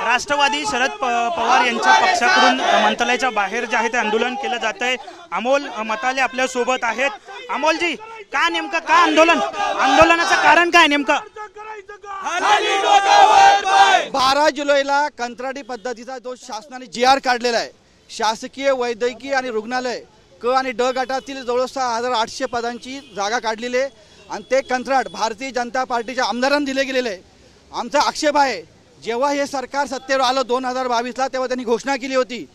राष्ट्रवादी शरद पवार यांच्या पक्षाकडून मंत्रालयाच्या बाहेर जे आहे ते आंदोलन केलं जात आहे। अमोल मताले आपल्या सोबत आहेत। अमोलजी, का नेमकं का आंदोलनाचं कारण काय नेमकं? 12 जुलैला कंत्राटी पद्धतीचा जो शासनाने GR काढलेला आहे, शासकीय वैद्यकीय आणि रुग्णालय क आणि ड गटातील जवळ 6800 पदांची जागा काढलेली आहे आणि ते कंत्राट भारतीय जनता पार्टीच्या आमदारांना दिले गेलेले आहे। आमचा आक्षेप आहे, जेव्हा हे सरकार सत्तेवर आलं 2022ला, तेव्हा त्यांनी घोषणा केली होती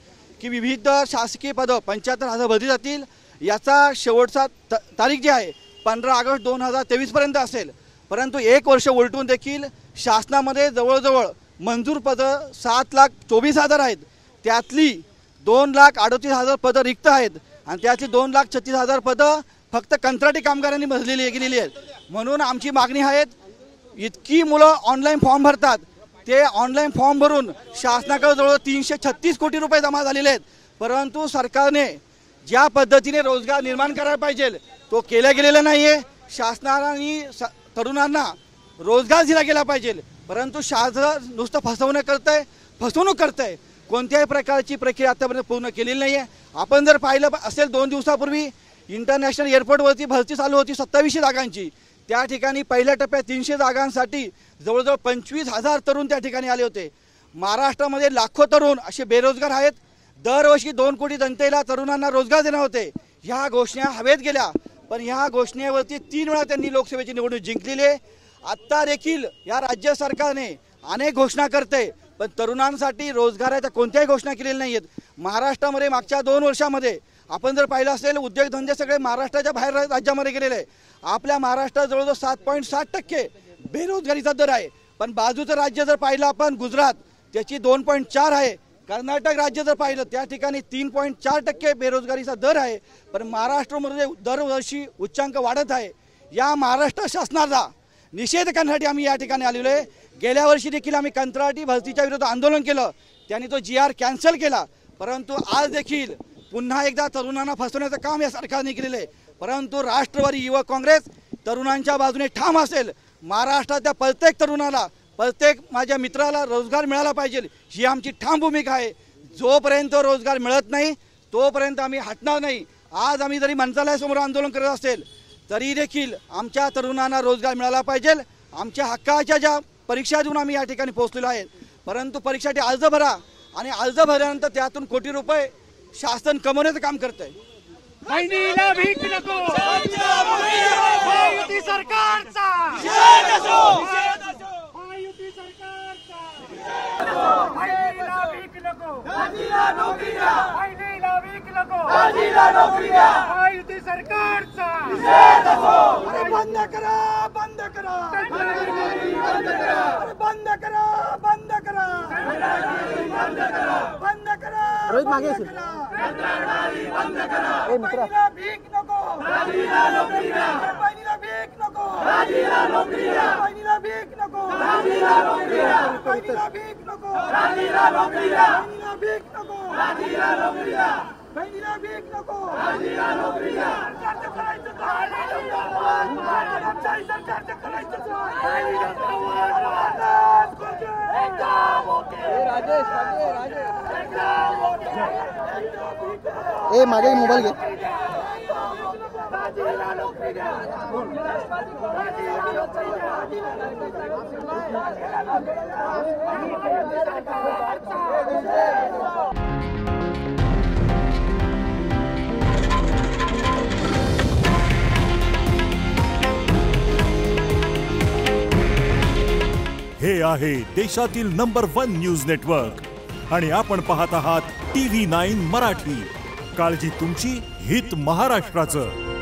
की विविध शासकीय पदं 75,000 भरली जातील। याचा शेवटचा तारीख जी आहे 15 ऑगस्ट 2023 पर्यंत असेल, परंतु 1 वर्ष उलटून देखील शासनामध्ये जवळजवळ मंजूर पदं 7,24,000 आहेत। त्यातली 2,38,000 पदं रिक्त आहेत आणि त्यातली 2,36,000 पदं फक्त कंत्राटी कामगारांनी भरलेली गेलेली आहेत। म्हणून आमची मागणी आहे, इतकी मुलं ऑनलाईन फॉर्म भरतात, ते ऑनलाईन फॉर्म भरून शासनाकडे जवळ 336 कोटी रुपये जमा झालेले आहेत, परंतु सरकारने ज्या पद्धतीने रोजगार निर्माण करायला पाहिजे तो केला गेलेला नाही आहे। शासनाने तरुणांना रोजगार दिला गेला पाहिजे, परंतु शासन नुसतं फसवणूक करतंय। कोणत्याही प्रकारची प्रक्रिया आतापर्यंत पूर्ण केलेली नाही आहे। आपण जर पाहिलं असेल 2 दिवसापूर्वी इंटरनॅशनल एअरपोर्टवरती भरती चालू होती 2700 जागांची। त्या ठिकाणी पहिल्या टप्प्यात 300 जागांसाठी जवळजवळ 25,000 तरुण त्या ठिकाणी आले होते। महाराष्ट्रामध्ये लाखो तरुण असे बेरोजगार आहेत। दरवर्षी 2 कोटी जनतेला तरुणांना रोजगार देणार होते। ह्या घोषणा हवेत गेल्या, पण ह्या घोषणेवरती 3 वेळा त्यांनी लोकसभेची निवडणूक जिंकलेली आहे। आत्ता देखील या राज्य सरकारने अनेक घोषणा करते, पण तरुणांसाठी रोजगाराच्या कोणत्याही घोषणा केलेल्या नाही आहेत। महाराष्ट्रामध्ये मागच्या 2 वर्षामध्ये आपण जर पाहिलं असेल, उद्योगधंदे सगळे महाराष्ट्राच्या बाहेर राज्यामध्ये गेलेले आहे। आपल्या महाराष्ट्रात जवळजवळ 7.7% बेरोजगारीचा दर आहे, पण बाजूचं राज्य जर पाहिलं आपण गुजरात, त्याची 2.4 आहे। कर्नाटक राज्य जर पाहिलं त्या ठिकाणी 3.4% बेरोजगारीचा दर आहे, पण महाराष्ट्रामध्ये दरवर्षी उच्चांक वाढत आहे। या महाराष्ट्र शासनाचा निषेध करण्यासाठी आम्ही या ठिकाणी आलेलो आहे। गेल्या वर्षी देखील आम्ही कंत्राटी भरतीच्या विरोधात आंदोलन केलं, त्यांनी तो GR कॅन्सल केला, परंतु आज देखील पुन्हा एकदा तरुणांना फसवण्याचं काम या सरकारने केलेलं आहे। परंतु राष्ट्रवादी युवक काँग्रेस तरुणांच्या बाजूने ठाम असेल। महाराष्ट्रातल्या प्रत्येक तरुणाला, प्रत्येक माझ्या मित्राला रोजगार मिळाला पाहिजे, ही आमची ठाम भूमिका आहे। जोपर्यंत रोजगार मिळत नाही तोपर्यंत आम्ही हटणार नाही। आज आम्ही जरी मंत्रालयासमोर आंदोलन करत असेल तरी देखील आमच्या तरुणांना रोजगार मिळाला पाहिजे। आमच्या हक्काच्या ज्या परीक्षा देऊन आम्ही या ठिकाणी पोहोचलेलो आहे, परंतु परीक्षेसाठी अर्ज भरा आणि अर्ज भरल्यानंतर त्यातून कोटी रुपये शासन कमवण्याचं काम करतंय। बहिणीला भीक नको, महायुती सरकारचा महायुती सरकारचा बहिणीला भीक नको, बहिणीला भीक नको, महायुती सरकारचा बंद करा, बंद करा, बंद करा, बंद करा, बंद करा, रोज मागे बंद करा, बहिणीला भीक नको, बहिणीला भीक नको, बहिणीला भीक नको, बहिणीला भीक नको, बहिणीला भीक नको, बहिणीला भीक नको, सरकारचं करायचं काय? सरकारचं करायचं ए मागे मोबाईल घे। हे आहे देशातील नंबर 1 न्यूज नेटवर्क आणि आपण पाहत आहात TV9 मराठी। काळजी तुमची, हित महाराष्ट्राचं।